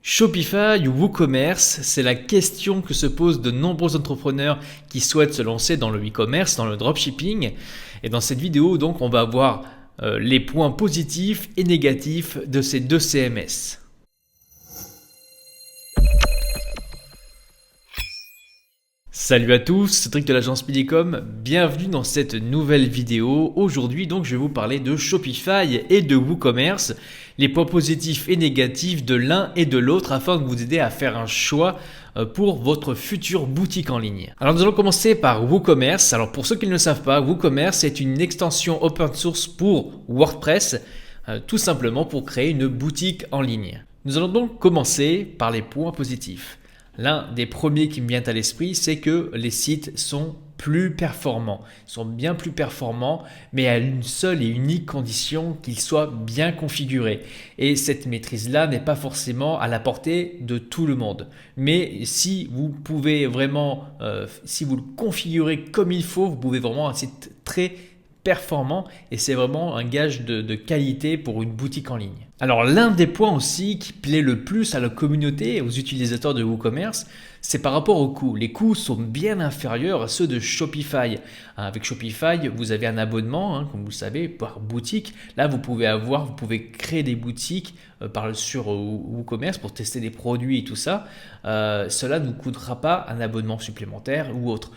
Shopify ou WooCommerce, c'est la question que se posent de nombreux entrepreneurs qui souhaitent se lancer dans le e-commerce, dans le dropshipping. Et dans cette vidéo, donc, on va voir les points positifs et négatifs de ces deux CMS. Salut à tous, c'est Cédric de l'agence Midicom, bienvenue dans cette nouvelle vidéo. Aujourd'hui donc je vais vous parler de Shopify et de WooCommerce, les points positifs et négatifs de l'un et de l'autre afin de vous aider à faire un choix pour votre future boutique en ligne. Alors nous allons commencer par WooCommerce. Alors pour ceux qui ne le savent pas, WooCommerce est une extension open source pour WordPress, tout simplement pour créer une boutique en ligne. Nous allons donc commencer par les points positifs. L'un des premiers qui me vient à l'esprit, c'est que les sites sont plus performants. Ils sont bien plus performants, mais à une seule et unique condition, qu'ils soient bien configurés. Et cette maîtrise-là n'est pas forcément à la portée de tout le monde. Mais si vous pouvez vraiment, si vous le configurez comme il faut, vous pouvez vraiment un site très performant et c'est vraiment un gage de qualité pour une boutique en ligne. Alors l'un des points aussi qui plaît le plus à la communauté et aux utilisateurs de WooCommerce, c'est par rapport aux coûts. Les coûts sont bien inférieurs à ceux de Shopify. Avec Shopify, vous avez un abonnement, comme vous le savez, par boutique. Là, vous pouvez créer des boutiques sur WooCommerce pour tester des produits et tout ça. Cela ne vous coûtera pas un abonnement supplémentaire ou autre.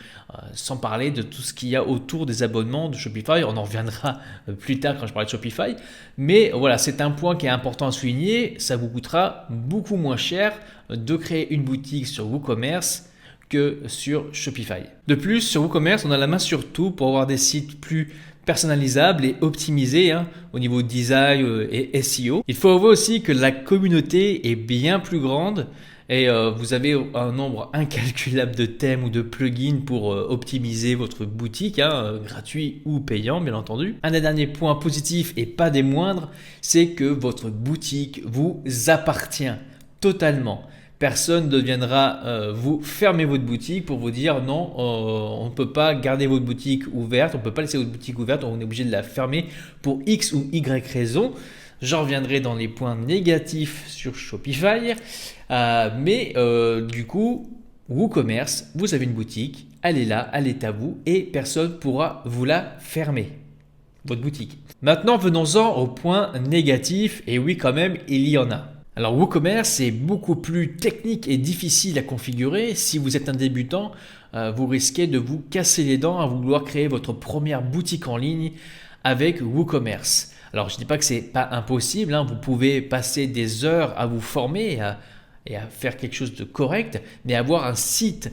Sans parler de tout ce qu'il y a autour des abonnements de Shopify. On en reviendra plus tard quand je parlerai de Shopify. Mais voilà, c'est un point qui est important à souligner. Ça vous coûtera beaucoup moins cher de créer une boutique sur WooCommerce que sur Shopify. De plus, sur WooCommerce, on a la main sur tout pour avoir des sites plus personnalisables et optimisés au niveau design et SEO. Il faut avouer aussi que la communauté est bien plus grande et vous avez un nombre incalculable de thèmes ou de plugins pour optimiser votre boutique, gratuit ou payant bien entendu. Un des derniers points positifs et pas des moindres, c'est que votre boutique vous appartient totalement. Personne ne viendra vous fermer votre boutique pour vous dire non, on ne peut pas garder votre boutique ouverte, on ne peut pas laisser votre boutique ouverte, on est obligé de la fermer pour X ou Y raison. J'en reviendrai dans les points négatifs sur Shopify. Du coup, WooCommerce, vous avez une boutique, elle est là, elle est à vous et personne ne pourra vous la fermer, votre boutique. Maintenant, venons-en aux points négatifs. Et oui, quand même, il y en a. Alors WooCommerce est beaucoup plus technique et difficile à configurer. Si vous êtes un débutant, vous risquez de vous casser les dents à vouloir créer votre première boutique en ligne avec WooCommerce. Alors je ne dis pas que ce n'est pas impossible, vous pouvez passer des heures à vous former et à faire quelque chose de correct, mais avoir un site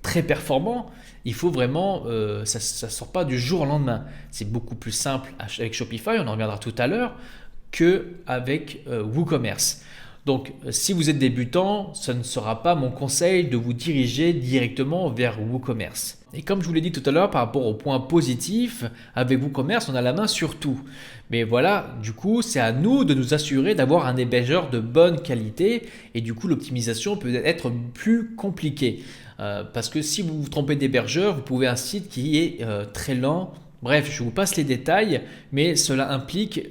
très performant, il faut vraiment, ça ne sort pas du jour au lendemain. C'est beaucoup plus simple avec Shopify, on en reviendra tout à l'heure, qu'avec WooCommerce. Donc, si vous êtes débutant, ce ne sera pas mon conseil de vous diriger directement vers WooCommerce. Et comme je vous l'ai dit tout à l'heure, par rapport aux points positifs, avec WooCommerce, on a la main sur tout. Mais voilà, du coup, c'est à nous de nous assurer d'avoir un hébergeur de bonne qualité et du coup, l'optimisation peut être plus compliquée. Parce que si vous vous trompez d'hébergeur, vous pouvez un site qui est très lent. Bref, je vous passe les détails, mais cela implique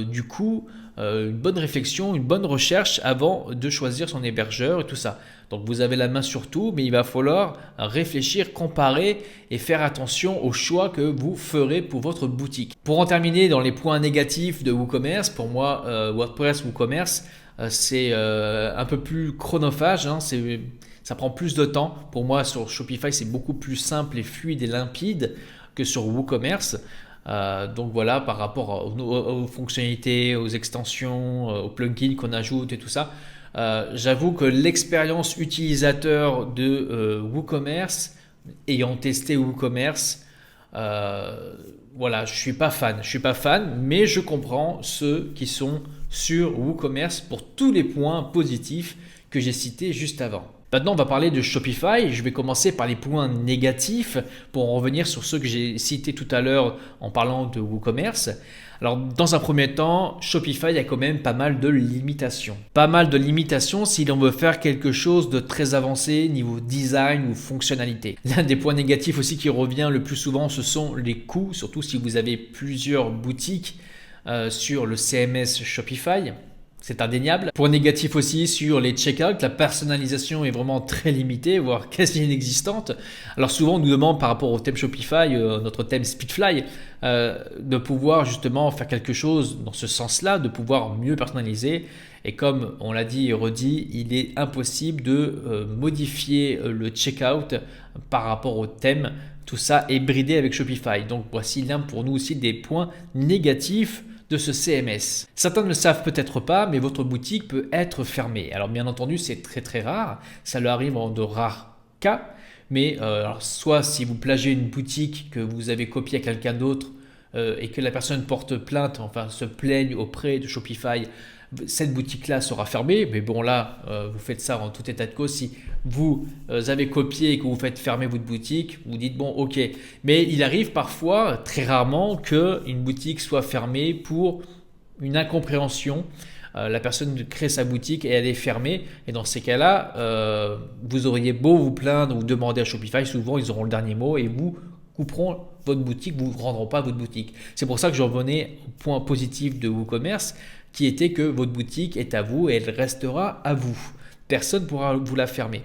du coup une bonne réflexion, une bonne recherche avant de choisir son hébergeur et tout ça. Donc vous avez la main sur tout, mais il va falloir réfléchir, comparer et faire attention aux choix que vous ferez pour votre boutique. Pour en terminer dans les points négatifs de WooCommerce, pour moi WordPress WooCommerce c'est un peu plus chronophage, ça prend plus de temps. Pour moi sur Shopify c'est beaucoup plus simple et fluide et limpide que sur WooCommerce. Donc voilà, par rapport aux fonctionnalités, aux extensions, aux plugins qu'on ajoute et tout ça, j'avoue que l'expérience utilisateur de WooCommerce, ayant testé WooCommerce, voilà, je suis pas fan, mais je comprends ceux qui sont sur WooCommerce pour tous les points positifs que j'ai cités juste avant. Maintenant, on va parler de Shopify. Je vais commencer par les points négatifs pour en revenir sur ceux que j'ai cités tout à l'heure en parlant de WooCommerce. Alors, dans un premier temps, Shopify a quand même pas mal de limitations. Pas mal de limitations si l'on veut faire quelque chose de très avancé niveau design ou fonctionnalité. L'un des points négatifs aussi qui revient le plus souvent, ce sont les coûts, surtout si vous avez plusieurs boutiques sur le CMS Shopify. c'est indéniable. Point négatif aussi sur les checkouts, la personnalisation est vraiment très limitée, voire quasi inexistante. Alors souvent on nous demande par rapport au thème Shopify, notre thème Speedfly, de pouvoir justement faire quelque chose dans ce sens-là, de pouvoir mieux personnaliser. Et comme on l'a dit et redit, il est impossible de modifier le checkout par rapport au thème. Tout ça est bridé avec Shopify. Donc voici l'un pour nous aussi des points négatifs de ce CMS. Certains ne le savent peut-être pas, mais votre boutique peut être fermée. Alors bien entendu, c'est très très rare. Ça leur arrive en de rares cas. Mais alors, soit si vous plagiez une boutique que vous avez copiée à quelqu'un d'autre et que la personne porte plainte, enfin se plaigne auprès de Shopify, cette boutique-là sera fermée. Mais bon là, vous faites ça en tout état de cause. Si vous avez copié et que vous faites fermer votre boutique, vous dites bon ok. Mais il arrive parfois, très rarement, qu'une boutique soit fermée pour une incompréhension. La personne crée sa boutique et elle est fermée. Et dans ces cas-là, vous auriez beau vous plaindre ou demander à Shopify, souvent ils auront le dernier mot et vous couperont votre boutique, vous ne rendront pas votre boutique. C'est pour ça que je revenais au point positif de WooCommerce, qui était que votre boutique est à vous et elle restera à vous. Personne ne pourra vous la fermer.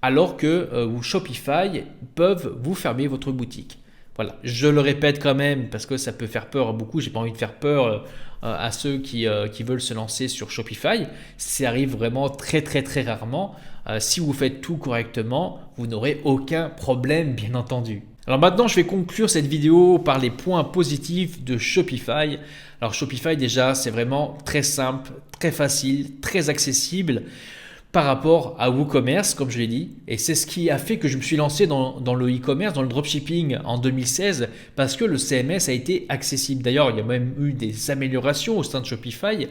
Alors que Shopify peuvent vous fermer votre boutique. Voilà, je le répète quand même parce que ça peut faire peur à beaucoup. J'ai pas envie de faire peur à ceux qui veulent se lancer sur Shopify. Ça arrive vraiment très très très rarement. Si vous faites tout correctement, vous n'aurez aucun problème, bien entendu. Alors maintenant, je vais conclure cette vidéo par les points positifs de Shopify. Alors Shopify déjà, c'est vraiment très simple, très facile, très accessible par rapport à WooCommerce, comme je l'ai dit. Et c'est ce qui a fait que je me suis lancé dans le e-commerce, dans le dropshipping en 2016, parce que le CMS a été accessible. D'ailleurs, il y a même eu des améliorations au sein de Shopify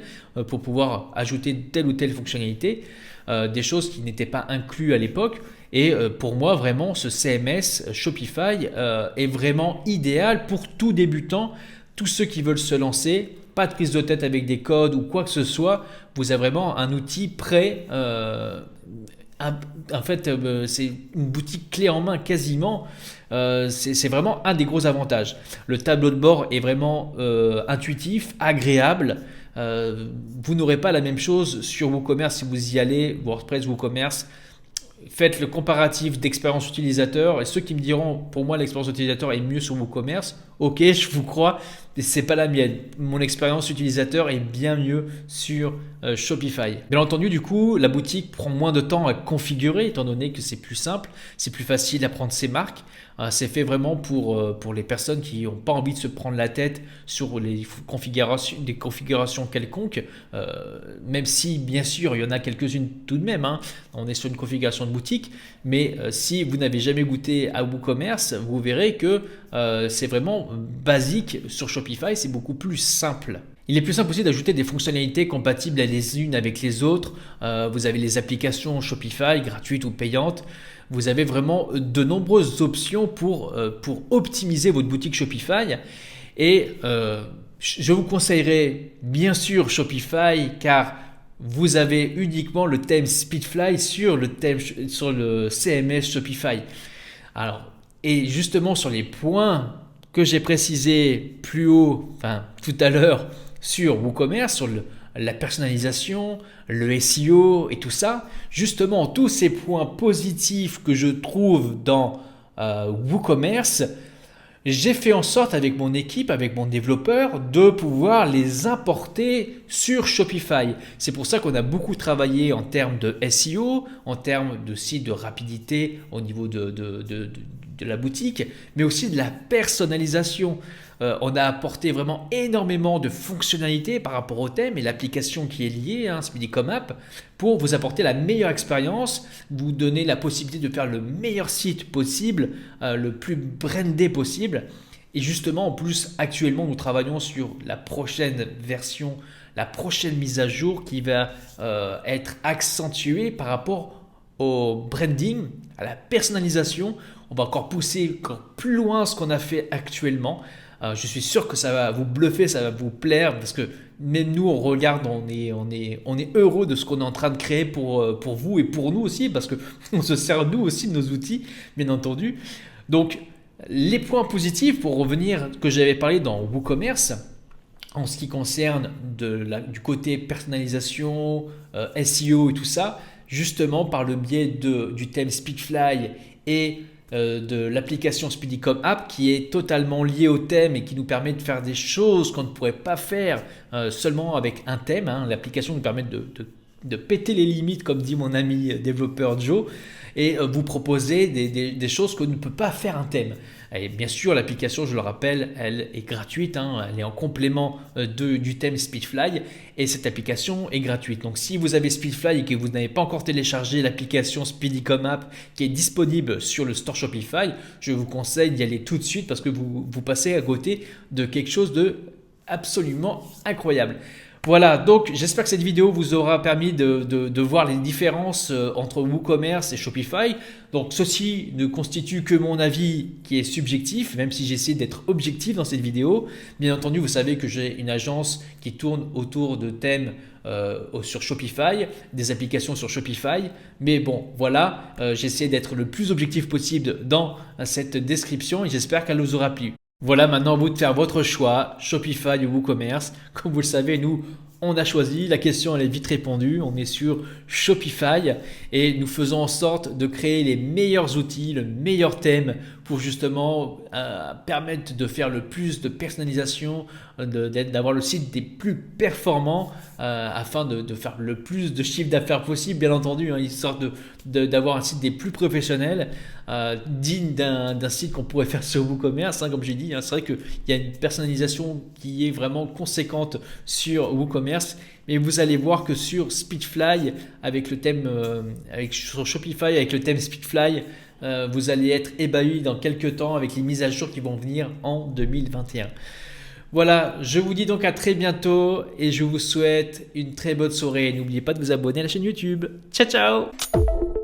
pour pouvoir ajouter telle ou telle fonctionnalité, des choses qui n'étaient pas incluses à l'époque. Et pour moi, vraiment, ce CMS Shopify est vraiment idéal pour tout débutant, tous ceux qui veulent se lancer. Pas de prise de tête avec des codes ou quoi que ce soit. Vous avez vraiment un outil prêt. En fait, c'est une boutique clé en main quasiment. C'est vraiment un des gros avantages. Le tableau de bord est vraiment intuitif, agréable. Vous n'aurez pas la même chose sur WooCommerce si vous y allez, WordPress, WooCommerce. Faites le comparatif d'expérience utilisateur et ceux qui me diront pour moi l'expérience utilisateur est mieux sur WooCommerce, ok, je vous crois, mais c'est pas la mienne. Mon expérience utilisateur est bien mieux sur Shopify. Bien entendu, du coup, la boutique prend moins de temps à configurer étant donné que c'est plus simple, c'est plus facile à prendre ses marques. C'est fait vraiment pour les personnes qui n'ont pas envie de se prendre la tête sur des configurations quelconques, même si bien sûr il y en a quelques-unes tout de même, hein. On est sur une configuration de boutique, mais si vous n'avez jamais goûté à WooCommerce, vous verrez que c'est vraiment basique sur Shopify, c'est beaucoup plus simple. Il est plus simple aussi d'ajouter des fonctionnalités compatibles les unes avec les autres. Vous avez les applications Shopify gratuites ou payantes. Vous avez vraiment de nombreuses options pour optimiser votre boutique Shopify. Et je vous conseillerais bien sûr Shopify car vous avez uniquement le thème Speedfly sur le CMS Shopify. Alors, et justement sur les points que j'ai précisés plus haut, enfin tout à l'heure sur WooCommerce, sur la personnalisation, le SEO et tout ça, justement tous ces points positifs que je trouve dans WooCommerce, j'ai fait en sorte avec mon équipe, avec mon développeur, de pouvoir les importer sur Shopify. C'est pour ça qu'on a beaucoup travaillé en termes de SEO, en termes de site de rapidité au niveau de la boutique, mais aussi de la personnalisation. On a apporté vraiment énormément de fonctionnalités par rapport au thème et l'application qui est liée, Speedicom App, pour vous apporter la meilleure expérience, vous donner la possibilité de faire le meilleur site possible, le plus brandé possible. Et justement, en plus, actuellement, nous travaillons sur la prochaine version, la prochaine mise à jour qui va être accentuée par rapport au branding, à la personnalisation. On va encore pousser encore plus loin ce qu'on a fait actuellement. Je suis sûr que ça va vous bluffer, ça va vous plaire parce que même nous on regarde, on est heureux de ce qu'on est en train de créer pour vous et pour nous aussi parce qu'on se sert nous aussi de nos outils bien entendu. Donc les points positifs pour revenir que j'avais parlé dans WooCommerce, en ce qui concerne du côté personnalisation, SEO et tout ça, justement par le biais du thème Speedfly et de l'application Speedicom App qui est totalement liée au thème et qui nous permet de faire des choses qu'on ne pourrait pas faire seulement avec un thème. Hein. L'application nous permet de péter les limites, comme dit mon ami développeur Joe, et vous proposer des choses que ne peut pas faire un thème. Et bien sûr, l'application, je le rappelle, elle est gratuite, hein, elle est en complément du thème Speedfly et cette application est gratuite. Donc si vous avez Speedfly et que vous n'avez pas encore téléchargé l'application Speedicom App qui est disponible sur le store Shopify, je vous conseille d'y aller tout de suite parce que vous passez à côté de quelque chose de absolument incroyable. Voilà, donc j'espère que cette vidéo vous aura permis de voir les différences entre WooCommerce et Shopify. Donc ceci ne constitue que mon avis qui est subjectif, même si j'essaie d'être objectif dans cette vidéo. Bien entendu, vous savez que j'ai une agence qui tourne autour de thèmes sur Shopify, des applications sur Shopify. Mais bon, voilà, j'essaie d'être le plus objectif possible dans cette description et j'espère qu'elle vous aura plu. Voilà, maintenant à vous de faire votre choix, Shopify ou WooCommerce. Comme vous le savez, nous, on a choisi, la question elle est vite répondue, on est sur Shopify et nous faisons en sorte de créer les meilleurs outils, le meilleur thème pour justement permettre de faire le plus de personnalisation, d'avoir le site des plus performants afin de faire le plus de chiffre d'affaires possible, bien entendu, hein, histoire d'avoir un site des plus professionnels, digne d'un site qu'on pourrait faire sur WooCommerce, hein, comme j'ai dit. Hein, c'est vrai qu'il y a une personnalisation qui est vraiment conséquente sur WooCommerce, mais vous allez voir que sur Speedfly, avec le thème, sur Shopify, avec le thème Speedfly, vous allez être ébahi dans quelques temps avec les mises à jour qui vont venir en 2021. Voilà, je vous dis donc à très bientôt et je vous souhaite une très bonne soirée. N'oubliez pas de vous abonner à la chaîne YouTube. Ciao, ciao!